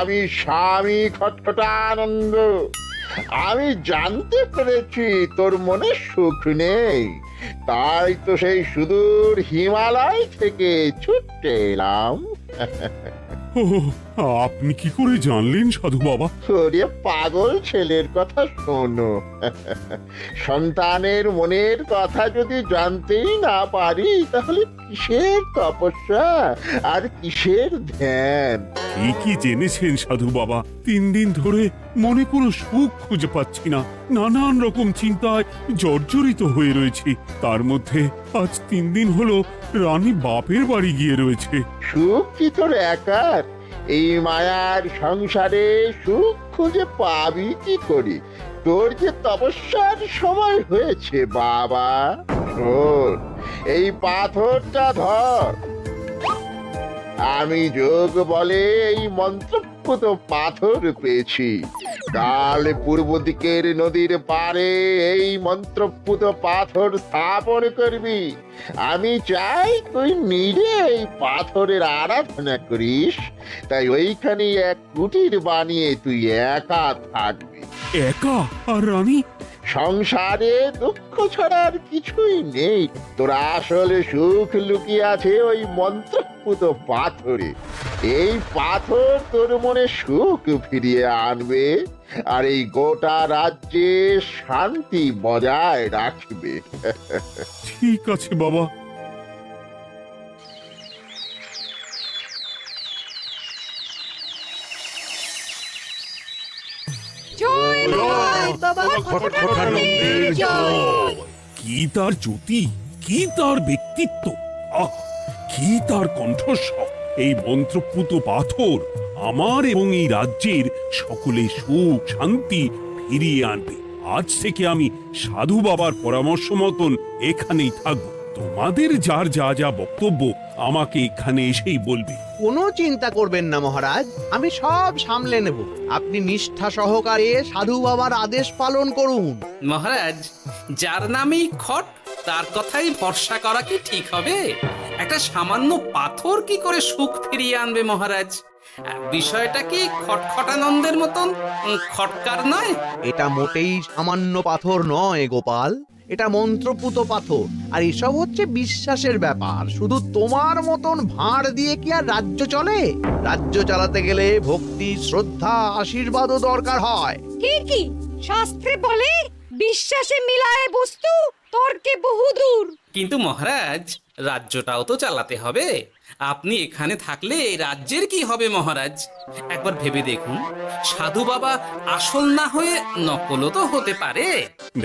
আমি স্বামী খটখটানন্দ। আমি জানতে পেরেছি তোর মনে সুখ নেই, তাই তো সেই সুদূর হিমালয় থেকে ছুটে এলাম। ও, আপনি কি করে জানলেন সাধু বাবা? ওরে পাগল ছেলের কথা শোনো। সন্তানের মনের কথা যদি জানতেই না পারি, তাহলে কিসের তপস্যা আর কিসের ধ্যান? কি জেনেছেন সাধু বাবা? 3 দিন ধরে মনে কোনো সুখ খুঁজে পাচ্ছি না। নানান রকম চিন্তায় জর্জরিত হয়ে রয়েছি। তার মধ্যে আজ 3 দিন হলো রানী বাপের বাড়ি গিয়ে রয়েছে। সুখ কি তোর একার? এই মায়ার সংসারে সুখ খুঁজে পাবি কি করে? তোর যে তপস্যার সময় হয়েছে বাবা। শোন, এই পাথরটা ধর। আমি যোগ বলে এই মন্ত্রপুত পাথর পেয়েছি। কাল পূর্ব দিকের নদীর পারে এই মন্ত্রপুত পাথর স্থাপন করবি। আমি চাই তুই নিজে এই পাথরের আরাধনা করিস। তাই ওইখানে এক কুটির বানিয়ে তুই একা থাকবি। একা? আর রানী? সংসারে দুঃখ ছাড়া আর কিছুই নেই। তোর আসলে সুখ লুকিয়ে আছে ওই মন্ত্রপুত পাথরে। এই পাথর তোর মনে সুখ ফিরিয়ে আনবে আর এই গোটা রাজ্যে শান্তি বজায় রাখবে। ঠিক আছে বাবা। জয় বাবা খটখটানন্দের জয়। কি তার জ্যোতি, কি তার ব্যক্তিত্ব, আহ কি তার কণ্ঠস্বর! এই মন্ত্রপুত পাথর আমার এবং এই রাজ্যের সকলে সুখ শান্তি ফিরিয়ে আনবে। আজ থেকে আমি সাধু বাবার পরামর্শ মতন এখানেই থাকবো। তোমাদের যার যা যা বক্তব্য আমাকে এখানে এসেই বলবে। কোনো চিন্তা করবেন না মহারাজ, আমি সব সামলে নেব। আপনি নিষ্ঠা সহকারে সাধু বাবার আদেশ পালন করুন। মহারাজ, যার নামেই খট তার কথাই ভরসা করা কি ঠিক হবে? একটা সামান্য পাথর কি করে সুখ ফিরিয়ে আনবে মহারাজ? বিষয়টা কি খটখটানন্দের মতন খটকার নয়? এটা মোটেই সামান্য পাথর নয় গোপাল, এটা মন্ত্রপুত পাথর। আর এসব হচ্ছে বিশ্বাসের ব্যাপার। শুধু তোমার মতন ভাঁড় দিয়ে কি আর রাজ্য চলে? রাজ্য চালাতে গেলে ভক্তি, শ্রদ্ধা, আশীর্বাদও দরকার হয়। কি শাস্ত্রে বলে বিশ্বাসে মিলায় বস্তু তর্কে বহুদূর। কিন্তু মহারাজ, রাজ্যটাও তো চালাতে হবে। আপনি এখানে থাকলে এই রাজ্যের কি হবে মহারাজ? একবার ভেবে দেখুন, সাধু বাবা আসল না হয়ে নকলও তো হতে পারে।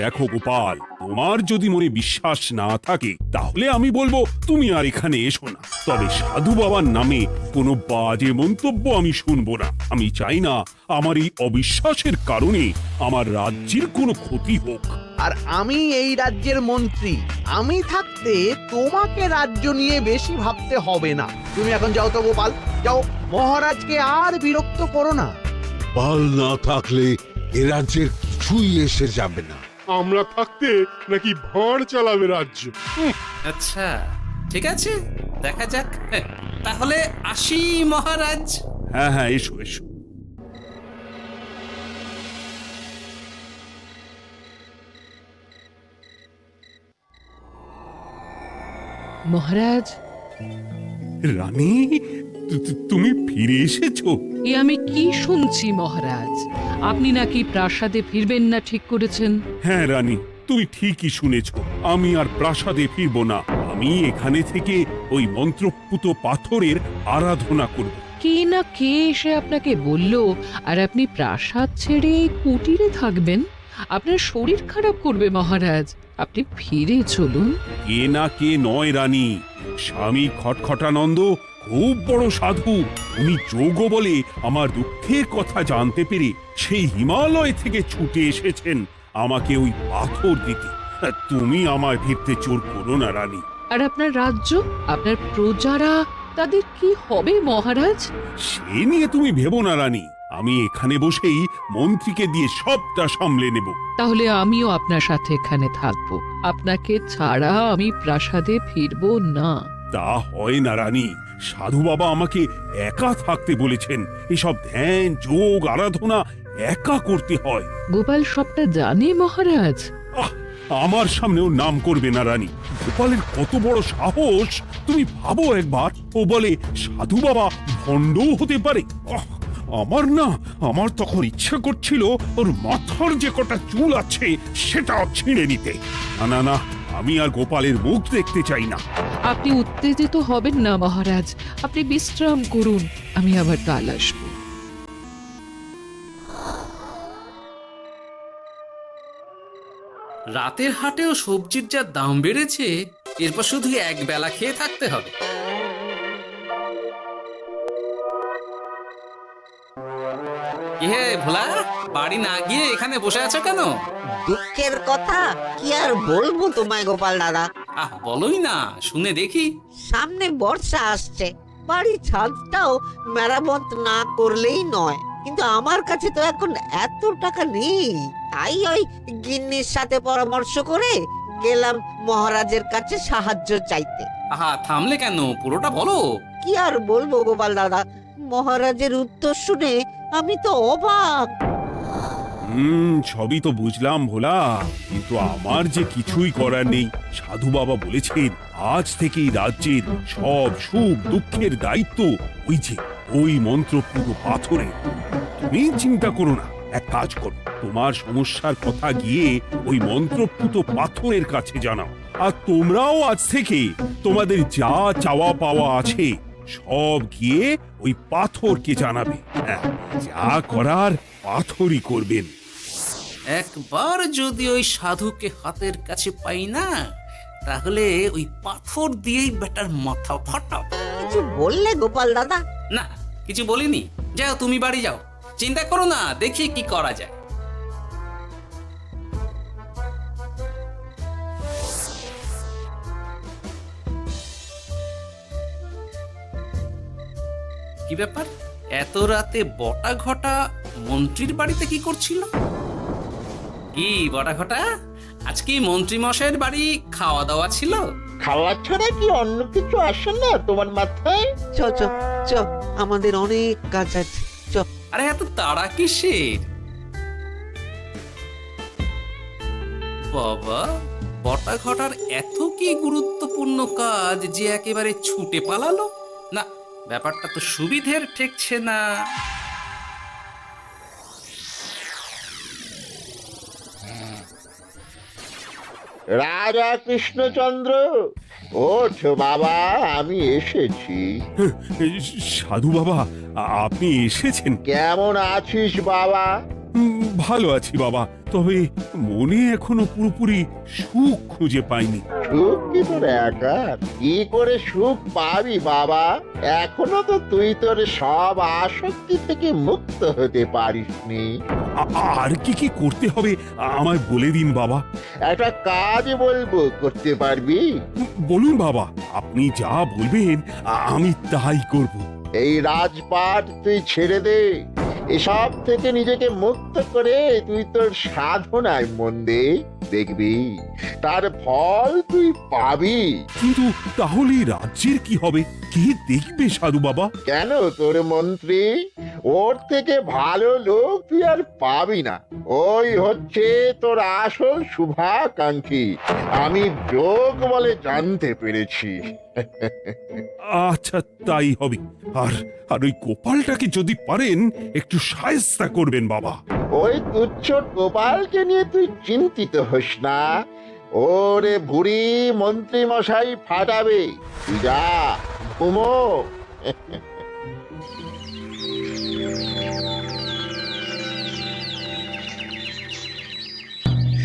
দেখো গোপাল, তোমার যদি মনে বিশ্বাস না থাকে তাহলে আমি বলবো তুমি আর এখানে এসো না। তবে সাধু বাবার নামে কোনো বাজে মন্তব্য আমি শুনবো না। আমি চাই না আমার এই অবিশ্বাসের কারণে আমার রাজ্যের কোনো ক্ষতি হোক। আর আমি এই রাজ্যের মন্ত্রী, আমি থাকতে তোমাকে রাজ্য নিয়ে বেশি ভাবতে হবে না। তুমি এখন যাও তো গোপাল, যাও। মহারাজকে আর বিরক্ত করো না। পাল না থাকলে এ রাজ্যের কিছুই এসে যাবে না। আমরা থাকতে নাকি ভাঁড় চালাবে রাজ্য? আচ্ছা, ঠিক আছে, দেখা যাক। তাহলে আসি মহারাজ। হ্যাঁ হ্যাঁ, এসো এসো। মহারাজ, রানী, তুমি ফিরে এসেছো? এ আমি কি শুনছি মহারাজ? আপনি নাকি প্রাসাদে ফিরবেন না ঠিক করেছেন? হ্যাঁ রানী, তুমি ঠিকই শুনেছ। আমি আর প্রাসাদে ফিরবো না। আমি এখানে থেকে ওই মন্ত্রপুত পাথরের আরাধনা করব। কে না কে এসে আপনাকে বলল আর আপনি প্রাসাদ ছেড়ে এই কুটিরে থাকবেন? আপনার শরীর খারাপ করবে মহারাজ। আপনি ফিরে চলুন। কে না কে নয় রানী, স্বামী খটখটানন্দ খুব বড় সাধু। উনি যোগ বলে আমার দুঃখের কথা জানতে পেরে সেই হিমালয় থেকে ছুটে এসেছেন আমাকে ওই পাথর দিতে। তুমি আমার ফিরতে জোর করো না রানী। আর আপনার রাজ্য, আপনার প্রজারা, তাদের কি হবে মহারাজ? সে নিয়ে তুমি ভেবো না রানী। আমি এখানে বসেই মন্ত্রীকে দিয়ে সবটা সামলে নেব। তাহলে আমিও আপনার সাথে এখানে থাকবো। আপনাকে ছাড়া আমি প্রাসাদে ফিরবো না। তা হয় না রানী, সাধু বাবা আমাকে একা থাকতে বলেছেন। এসব ধ্যান যোগ আরাধনা একা করতে হয়। গোপাল সবটা জানে মহারাজ। আহ, আমার সামনেও নাম করবে না রানী। গোপালের কত বড় সাহস তুমি ভাবো একবার। ও বলে সাধু বাবা ভণ্ডও হতে পারে। আমার তখন ইচ্ছা করছিল ওর মাথার যে কটা চুল আছে সেটা ছিঁড়ে নিতে। না না না, আমি আর গোপালের মুখ দেখতে চাই না। আপনি উত্তেজিত হবেন না মহারাজ, আপনি বিশ্রাম করুন, আমি আবার কাল আসবো। রাতের হাটেও সবজির যা দাম বেড়েছে, এরপর শুধু এক বেলা খেয়ে থাকতে হবে। কি হে ভোলা, বাড়ি না গিয়ে এখানে বসে আছো কেন? দুঃখের কথা কি আর বলবো তোমায় গোপাল দাদা। বলোই না, শুনে দেখি। সামনে বর্ষা আসছে, বাড়ির ছাদটাও মেরামত না করলেই নয়। কিন্তু আমার কাছে তো এখন এত টাকা নেই, তাই ওই গিন্নির সাথে পরামর্শ করে গেলাম মহারাজের কাছে সাহায্য চাইতে। থামলে কেন, পুরোটা বলো। কি আর বলবো গোপাল দাদা, মহারাজের উত্তর শুনে আমি তো অবাক। সবই তো বুঝলাম ভোলা, কিন্তু আমার যে কিছুই করার নেই। সাধু বাবা বলেছেন আজ থেকেই রাজ্যের সব সুখ দুঃখের দায়িত্ব ওই মন্ত্রপুত পাথরে। তুমি চিন্তা করো না, এক কাজ করো, তোমার সমস্যার কথা গিয়ে ওই মন্ত্রপুত পাথরের কাছে জানাও। আর তোমরাও আজ থেকে তোমাদের যা চাওয়া পাওয়া আছে সব গিয়ে ওই পাথরকে জানাবে। যা করার পাথরই করবেন। একবার যদি ওই সাধুকে হাতের কাছে পাই না, তাহলে ওই পাথর দিয়েই বেটার মাথা ফাটাবো। কিছু বললে গোপাল দাদা? না, কিছু বলিনি। যাও, তুমি বাড়ি যাও, চিন্তা করো না, দেখি কি করা যায়। কি ব্যাপার, এত রাতে বটা ঘটা মন্ত্রীর বাড়িতে কি করছিল? কি বটা ঘটা, আজকে মন্ত্রী মশাইয়ের বাড়ি খাওয়া দাওয়া ছিল? খাওয়া ছাড়া কি অন্য কিছু আসে না তোমার মাথায়? চ চ চ, আমাদের অনেক কাজ আছে, চ। আরে এত তাড়া কিসের? বাবা, বটা ঘটার এত কি গুরুত্বপূর্ণ কাজ যে একেবারে ছুটে পালালো? না, ব্যাপারটা তো সুবিধের ঠেকছে না। রাজা কৃষ্ণচন্দ্র, ওঠ বাবা, আমি এসেছি। সাধু বাবা, আপনি এসেছেন? কেমন আছিস বাবা? ভালো আছি বাবা, তবে মনে এখনো পুরোপুরি সুখ খুঁজে পাইনি। সুখ কি তোর একার? কি করে সুখ পাবি বাবা? এখনো তো তুই তোর সব আসক্তি থেকে মুক্ত হতে পারিসনি। আর কি কি করতে হবে আমায় বলে দিন বাবা। একটা কাজ বলবো, করতে পারবি? বলুন বাবা, আপনি যা বলবেন আমি তাই করব। এই রাজপাট তুই ছেড়ে দে, এসব থেকে নিজেকে মুক্ত করে তুই তোর সাধনায় মন দে, দেখবি তার ফল তুই পাবি। কিন্তু তাহলে রাজ্যের কি হবে? কে দেখবে সাধু বাবা? কেন, তোর মন্ত্রী? ওর থেকে ভালো লোক তুই আর পাবি না। ওই হচ্ছে তোর আসল শুভাকাঙ্ক্ষী, আমি যোগ বলে জানতে পেরেছি। আচ্ছা, তাই হবে। আর ওই গোপালটাকে যদি পারেন একটু সায়স্তা করবেন বাবা। ওই তুচ্ছ গোপালকে নিয়ে তুই চিন্তিত হোস না, ওরে বুড়ি মন্ত্রী মশাই ফাটাবে। তুই যা উমো।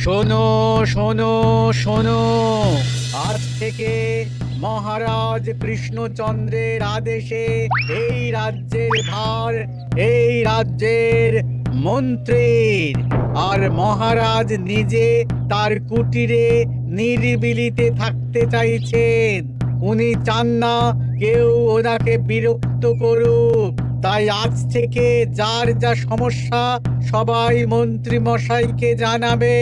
শোনো শোনো শোনো, আজ থেকে মহারাজ কৃষ্ণচন্দ্রের আদেশে এই রাজ্যের ভার এই রাজ্যের মন্ত্রীর। আর মহারাজ নিজে তার কুটিরে নিরিবিলিতে থাকতে চাইছেন। উনি চান না কেউ ওনাকে বিরক্ত করুক। তাই আজ থেকে যার যা সমস্যা সবাই মন্ত্রী মশাইকে জানাবে।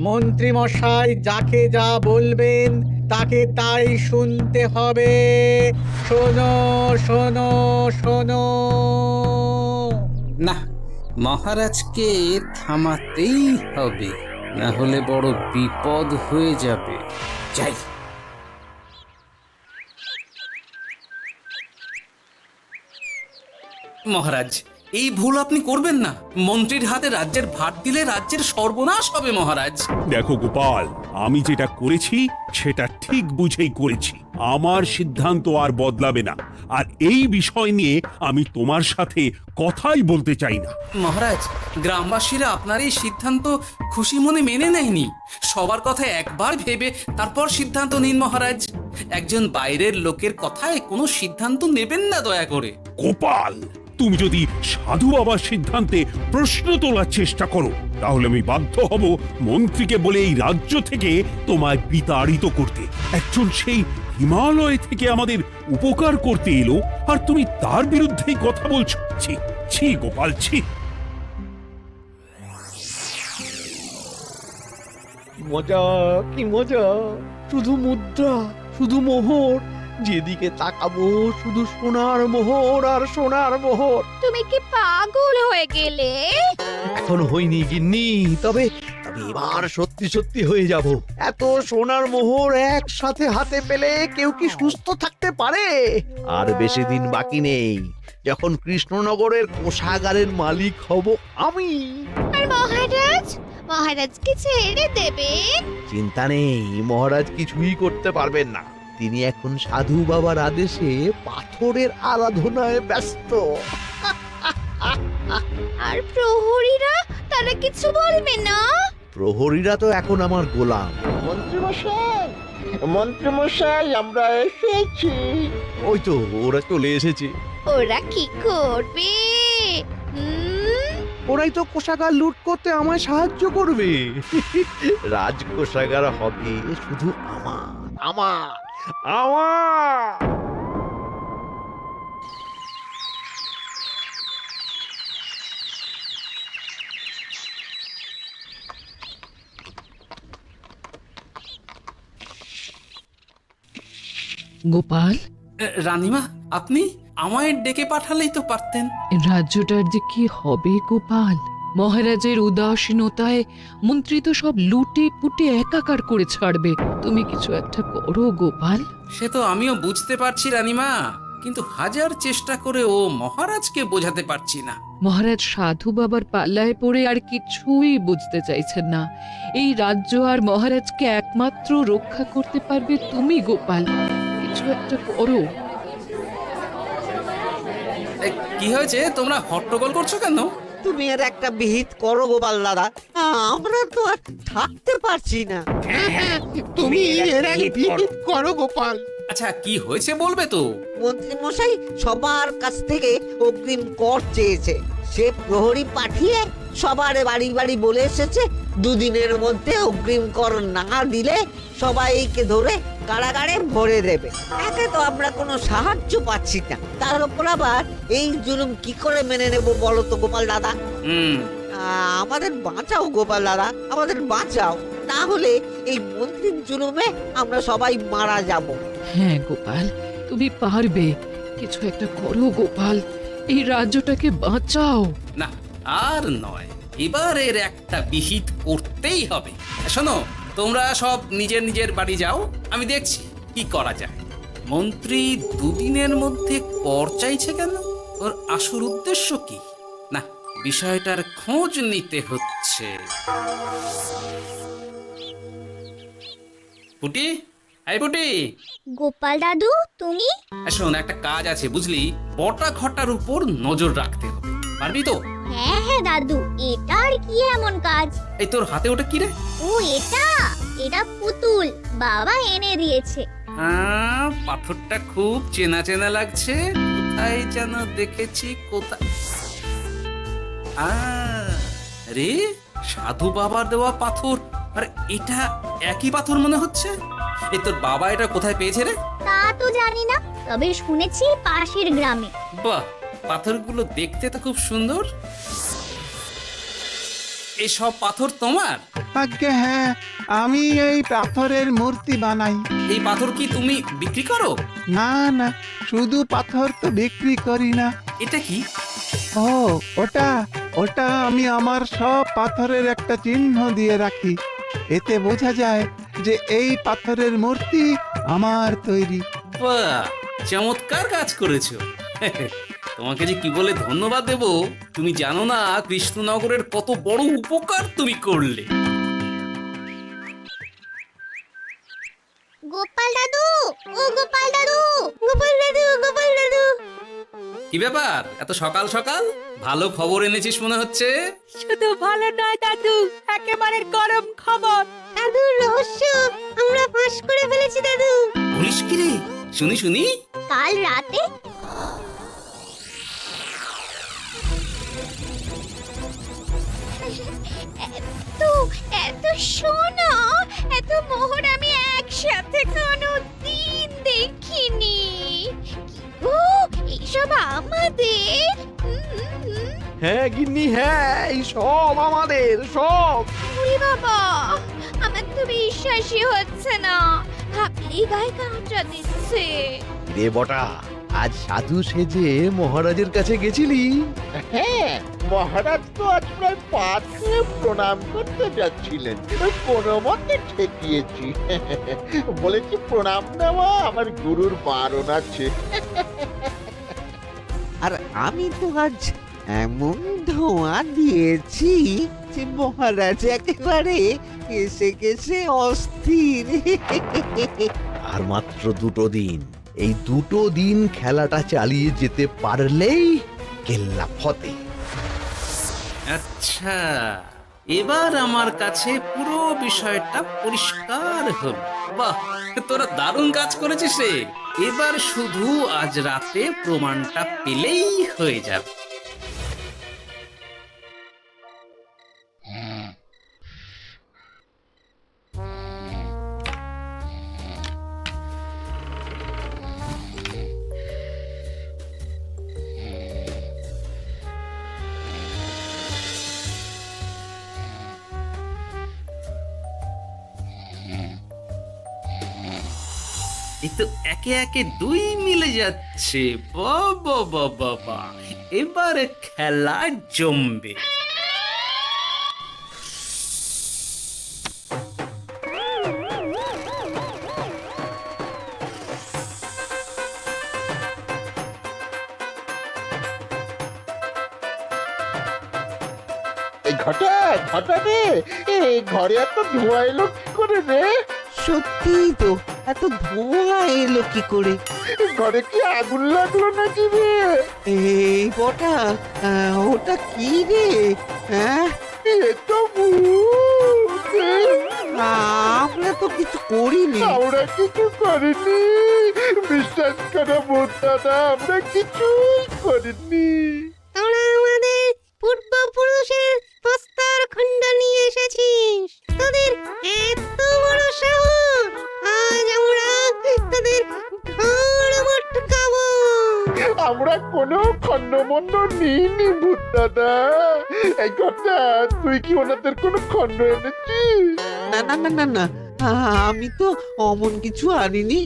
মন্ত্রী মশাই যাকে যা বলবেন তাকে তাই শুনতে হবে। শোনো শোনো শোনো। না, মহারাজকে থামাতেই হবে, না হলে বড় বিপদ হয়ে যাবে। যাই। মহারাজ, এই ভুল আপনি করবেন না। মন্ত্রীর হাতে রাজ্যের ভার দিলে রাজ্যের সর্বনাশ হবে মহারাজ। দেখো গোপাল, আমি যেটা করেছি সেটা ঠিক বুঝেই করেছি। আমার সিদ্ধান্ত আর বদলাবে না, আর এই বিষয় নিয়ে আমি তোমার সাথে কথাই বলতে চাই না। মহারাজ, গ্রামবাসীরা আপনার এই সিদ্ধান্ত খুশি মনে মেনে নেয়নি। সবার কথা একবার ভেবে তারপর সিদ্ধান্ত নিন মহারাজ। একজন বাইরের লোকের কথায় কোনো সিদ্ধান্ত নেবেন না দয়া করে। গোপাল, তুমি যদি সাধু বাবার সিদ্ধান্তে প্রশ্ন তোলার চেষ্টা করো, তাহলে আমি বাধ্য হব মন্ত্রীকে বলে এই রাজ্য থেকে তোমায় বিতাড়িত করতে। একজন সেই হিমালয় থেকে আমাদের উপকার করতে এলো, আর তুমি তার বিরুদ্ধেই কথা বলছো। ছি ছি গোপাল, ছি। মজা, কি মজা! শুধু মুদ্রা, শুধু মোহর, যেদিকে তাকাবো শুধু সোনার মোহর আর সোনার মোহর। তুমি কি পাগল হয়ে গেলে? এখন হইনি গিন্নি, তবে এবার সত্যি সত্যি হয়ে যাব। এত সোনার মোহর একসাথে হাতে পেলে কেউ কি সুস্থ থাকতে পারে? আর বেশি দিন বাকি নেই যখন কৃষ্ণনগরের কোষাগারের মালিক হব আমি। আর মহারাজ, মহারাজকে ছেড়ে দেবে? চিন্তা নেই, মহারাজ কিছুই করতে পারবেন না। তিনি এখন সাধু বাবার আদেশে পাথরের আরাধনায় ব্যস্ত। আর প্রহরীরা, তারা কিছু বলবে না? প্রহরীরা তো এখন আমার গোলাম। মন্ত্রীমশাই, মন্ত্রীমশাই, আমরা এসেছি। ওই তো ওরা চলে এসেছে। ওরা কি করবে? ওরাই তো কোষাগার লুট করতে আমায় সাহায্য করবে। রাজকোষাগার হবে শুধু আমার, আমার, আমার। গোপাল, রানীমা, আপনি আমায় ডেকে পাঠালেই তো পারতেন। রাজ্যটার যে কি হবে গোপাল? মহারাজের উদাসীনতায় মন্ত্রী তো সব লুটে পুটে একাকার করে ছাড়বে। তুমি কিছু একটা করো গোপাল। সে তো আমিও বুঝতে পারছি রানীমা, কিন্তু হাজার চেষ্টা করে ও মহারাজকে বোঝাতে পারছি না। মহারাজ সাধু বাবার পাল্লায় পড়ে আর কিছুই বুঝতে চাইছেন না। এই রাজ্য আর মহারাজকে একমাত্র রক্ষা করতে পারবে তুমি গোপাল। কিছু একটা করো। কি হয়েছে? তোমরা হট্টগোল করছো কেন? তুমি এর একটা বিহিত করো গোপাল দাদা, আমরা তো আর থাকতে পারছি না। তুমি এর এক বিহিত করো গোপাল। আচ্ছা, কি হয়েছে বলবে তো? মন্ত্রী মশাই সবার কাছ থেকে অগ্রিম কর চেয়েছে। সে প্রহরী পাঠিয়ে সবার বাড়ি বাড়ি বলে এসেছে দুদিনের মধ্যে অগ্রিম কর না দিলে সবাইকে ধরে কারাগারে ভরে দেবে। একে তো আমরা কোনো সাহায্য পাচ্ছি না, তার উপর আবার এই জুলুম কি করে মেনে নেব বলো তো গোপাল দাদা? আমাদের বাঁচাও গোপাল দাদা, আমাদের বাঁচাও, না হলে এই মন্ত্রীর জুলুমে আমরা সবাই মারা যাব। হ্যাঁ গোপাল, তুমি পারবে। কিছু একটা করো গোপাল, এই রাজ্যটাকে বাঁচাও। না, আর নয়, এবার এর একটা বিহিত করতেই হবে। শোনো, তোমরা সব নিজের নিজের বাড়ি যাও, আমি দেখছি কি করা যায়। মন্ত্রী দুদিনের মধ্যে কর চাইছে কেন? ওর আসল উদ্দেশ্য কি? না, বিষয়টার খোঁজ নিতে হচ্ছে। পুটি, এই পুটি। গোপাল দাদু, তুমি? শোন, একটা কাজ আছে বুঝলি, বটা ঘটার উপর নজর রাখতে হবে। পারবি তো? হ্যাঁ হ্যাঁ দাদু, এটা আর কি এমন কাজ? এই তোর হাতে ওটা কি রে? ও এটা, এটা পুতুল, বাবা এনে দিয়েছে। পাথরটা খুব চেনা চেনা লাগছে, কোথায় যেন দেখেছি। কোথায়? রে, সাধু বাবার দেওয়া পাথর। আর এটা একই পাথর মনে হচ্ছে। এই তোর বাবা এটা কোথায় পেয়েছে রে? তা তো জানি না, তবে শুনেছি পাশের গ্রামে। বাহ, পাথরগুলো দেখতে তো খুব সুন্দর। এসব পাথর তোমার? আজ্ঞে হ্যাঁ, আমি এই পাথরের মূর্তি বানাই। এই পাথর কি তুমি বিক্রি করো? না না, শুধু পাথর তো বিক্রি করি না। এটা কি? ও ওটা ওটা আমি আমার সব পাথরের একটা চিহ্ন দিয়ে রাখি। এতে বোঝা যায় যে এই পাথরের মূর্তি আমার তৈরি। বাহ, চমৎকার কাজ করেছো। তোমাকে যে কি বলে ধন্যবাদ দেব তুমি জানো না। কৃষ্ণনগরের কত বড় উপকার তুমি করলে। গোপাল দাদু, ও গোপাল দাদু, গোপাল দাদু, গোপাল দাদু। কি ব্যাপার এত সকাল সকাল? ভালো খবর এনেছিস মনে হচ্ছে। শুধু ভালো নয় দাদু, একেবারে গরম খবর। দাদু, রহস্য আমরা ফাঁস করে ফেলেছি দাদু। বলিস কি রে? শুনি শুনি। কাল রাতে এত সোনা, এত মোহর আমি একসাথে কোনোদিন দেখিনি। ও এইসব আমাদের? হ্যাঁ গিন্নি, হ্যাঁ এই সব আমাদের, সব। ওরে বাবা, আমার তো বিশ্বাসই হচ্ছে না। ভাবলেই গায়ে কাঁটা দিচ্ছে। রে বটা, আজ সাধু সেজে মহারাজের কাছে গেছিলি? হ্যাঁ, মহারাজ তো আজ প্রায় পা ছুঁয়ে প্রণাম করতে যাচ্ছিলেন, কোনো মতে ঠেকিয়েছি। বলেছি প্রণাম নেওয়া আমার গুরুর বারণ আছে। আর আমি তো আজ এমন ধোঁয়া দিয়েছি যে মহারাজ একেবারে কেসে কেসে অস্থির। আর মাত্র 2 দিন, এই 2 দিন খেলাটা চালিয়ে যেতে পারলেই কেল্লা ফতে। আচ্ছা, এবার আমার কাছে পুরো বিষয়টা পরিষ্কার হলো। বাহ, তোরা দারুণ কাজ করেছিস রে। এবার শুধু আজ রাতে প্রমাণটা পেলেই হয়ে যাবে। এই তো একে একে 2 মিলে যাচ্ছে। বাবা বাবা বাবা, এবার খেলা জমবে। এই ঘটা ঘটা রে, এই ঘরে এত ধোঁয়া এলো কি করে রে? সত্যি তো, এত ধোঁয়া এলো কি করে? ঘরে কি আগুন লাগলো নাকি রে? এই বটা, ওটা কি রে? হ্যাঁ, এ তো ভূত। আমরা তো কিছু করিনি। আমরা কিছু করিনি, বিশ্বাস করো ভূত দাদা, আমরা কিছুই করিনি। তোরা আমাদের পূর্বপুরুষের প্রস্তর খণ্ড নিয়ে এসেছিস। তোদের এত বড় সাহস, আজ আমরা তোদের ঘাড় মটকাবো। আমরা কোনো খণ্ডমণ্ড নিইনি ভূত দাদা। এই কথা, তুই কি ওনাদের কোনো খণ্ড এনেছিস? না না না না না, আমি তো অমন কিছু আনিনি।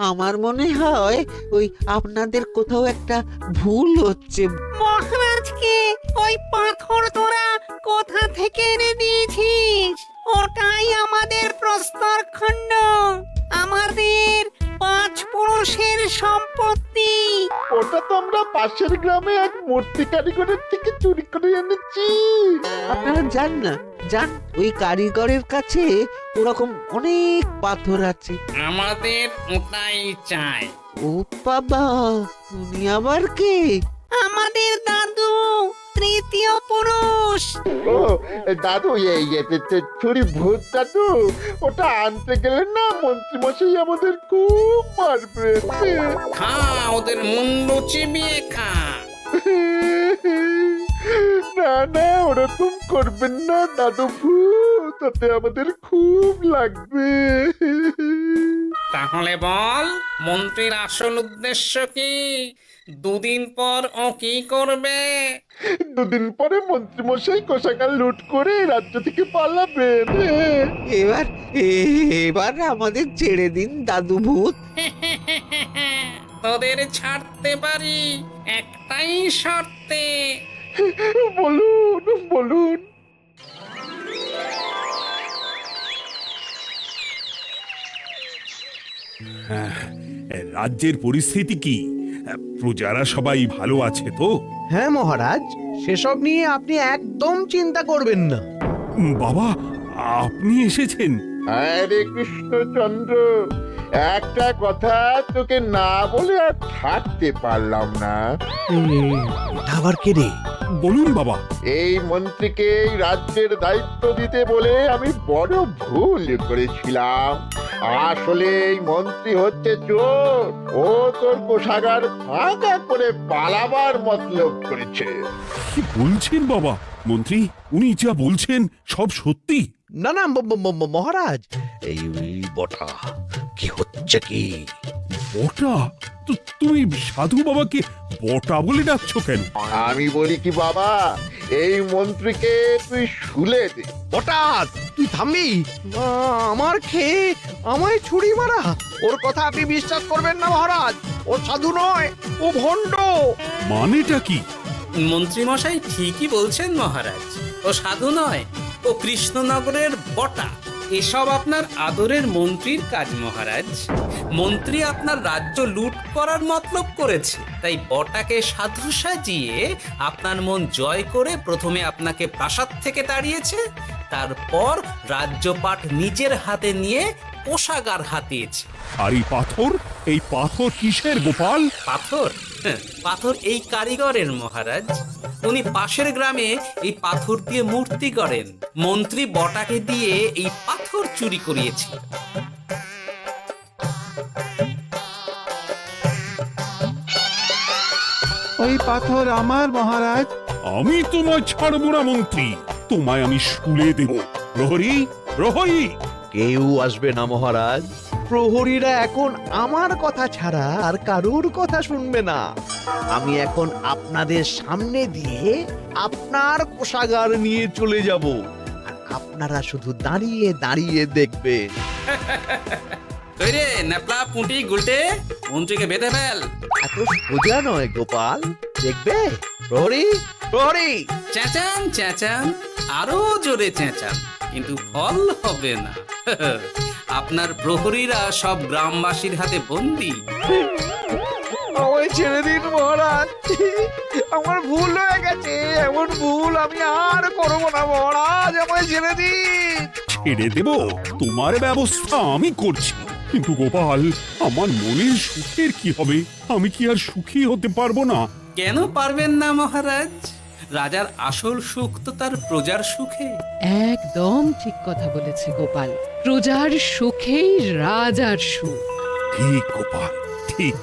আমার মনে হয় ওই আপনাদের কোথাও একটা ভুল হচ্ছে। মহারাজকে ওই পাথর তোরা কোথা থেকে এনে দিয়েছিস? ওটাই আমাদের প্রস্তর খণ্ড, আমাদের 5 পুরুষের সম্পত্তি। ওটা তো আমরা পাশের গ্রামে এক মূর্তি কারিগরের থেকে চুরি করে এনেছি। আপনারা যান না, যান, ওই কারিগরের কাছে ওরকম অনেক পাথর আছে। আমাদের ওটাই চাই। ও বাবা, উনি আবার কে? আমাদের দাদু, 3য় পুরুষ। ও দাদু, এই ছুরি ভূত দাদু, ওটা আনতে গেলে না মন্ত্রীমশাই আমাদের খুব মারবে। খা, ওদের মুন্ডু চিবিয়ে খা। না না, ওরকম করবেন না দাদু ভূত, তাতে আমাদের খুব লাগবে। তাহলে বল মন্ত্রীর আসল উদ্দেশ্য কি? দুদিন পর ও কি করবে? দুদিন পরে মন্ত্রীমশাই কোষাগার লুট করে রাজ্য থেকে পালাবেন। এবার এবার আমাদের ছেড়ে দিন দাদু ভূত। তোদের ছাড়তে পারি একটাই শর্তে। বলুন বলুন। রাজ্যের পরিস্থিতি কি? প্রজারা সবাই ভালো আছে তো? হ্যাঁ মহারাজ, সেসব নিয়ে আপনি একদম চিন্তা করবেন না। বাবা, আপনি এসেছেন? হরে কৃষ্ণচন্দ্র, একটা কথা তোকে না বলে আর থাকতে পারলাম না। এটা আবার কে রে? বলুন বাবা। এই মন্ত্রীকে এই রাজ্যের দায়িত্ব দিতে বলে আমি বড় ভুল করেছিলাম। আসলে এই মন্ত্রী হচ্ছে চোর। ও তোর কোষাগার ফাঁকা করে পালাবার মতলব করেছে। কি বলছেন বাবা? মন্ত্রী, উনি যা বলছেন সব সত্যি? না না মহারাজ, এই বটা কি হচ্ছে কি? বটা? তুমি সাধু বাবাকে বটা বলে ডাকছো কেন? আমি বলি কি বাবা, এই মন্ত্রীকে তুই শুলে দে। বটা, তুই থামবি? আমার খেয়ে আমায় ছুরি মারা, ওর কথা আপনি বিশ্বাস করবেন না মহারাজ। ও সাধু নয়, ও ভণ্ড। মানেটা কি? মন্ত্রীমশাই ঠিকই বলছেন মহারাজ। ও সাধু নয়, ও কৃষ্ণনগরের বটা। এসব আপনার আদরের মন্ত্রীর কাজ মহারাজ। মন্ত্রী আপনার রাজ্য লুট করার মতলব করেছে, তাই বটাকে সাধু সাজিয়ে আপনার মন জয় করে প্রথমে আপনাকে প্রাসাদ থেকে তাড়িয়েছে, তারপর রাজ্যপাট নিজের হাতে নিয়ে কোষাগার হাতিয়েছে। আর এই পাথর? এই পাথর কিসের গোপাল? পাথর? পাথর এই কারিগরের মহারাজ। উনি পাশের গ্রামে এই পাথর দিয়ে মূর্তি করেন। মন্ত্রী বটাকে দিয়ে এই পাথর চুরি করিয়েছে। ওই পাথর আমার মহারাজ। আমি তোমায় ছাড়বো না মন্ত্রী, তোমায় আমি শুলে দেব। প্রহরী, প্রহরী! কেউ আসবে না মহারাজ। প্রহরীরা এখন আমার কথা ছাড়া আর কারোর কথা শুনবে না। আমি এখন আপনাদের সামনে দিয়ে আপনার কোষাগার নিয়ে চলে যাব, আর আপনারা শুধু দাঁড়িয়ে দাঁড়িয়ে দেখবেন। কই রে ন্যাপলা পুঁটি গুলটে, মন্ত্রীকে বেঁধে ফেল। এত সোজা নয় গোপাল, দেখবে? প্রহরী, প্রহরী! চেঁচান চেঁচান, আরো জোরে চেঁচান, কিন্তু ফল হবে না। আপনার প্রহরীরা সব গ্রামবাসীর হাতে বন্দী। আমায় ছেড়ে দিন মহারাজ, আমার ভুল হয়ে গেছে। এমন ভুল আমি আর করবো না মহারাজ, আমায় ছেড়ে দিন। ছেড়ে দেব? তোমার ব্যবস্থা আমি করছি। কিন্তু গোপাল, আমার মনের সুখের কি হবে? আমি কি আর সুখী হতে পারবো না? কেন পারবেন না মহারাজ? রাজার আসল সুখ তো তার প্রজার সুখে। একদম ঠিক কথা বলেছে গোপাল। প্রজার সুখেই রাজার সুখ। ঠিক গোপাল, ঠিক।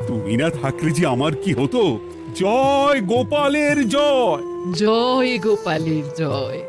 তুমি না থাকলে যে আমার কি হতো? জয় গোপালের জয়! জয় গোপালের জয়।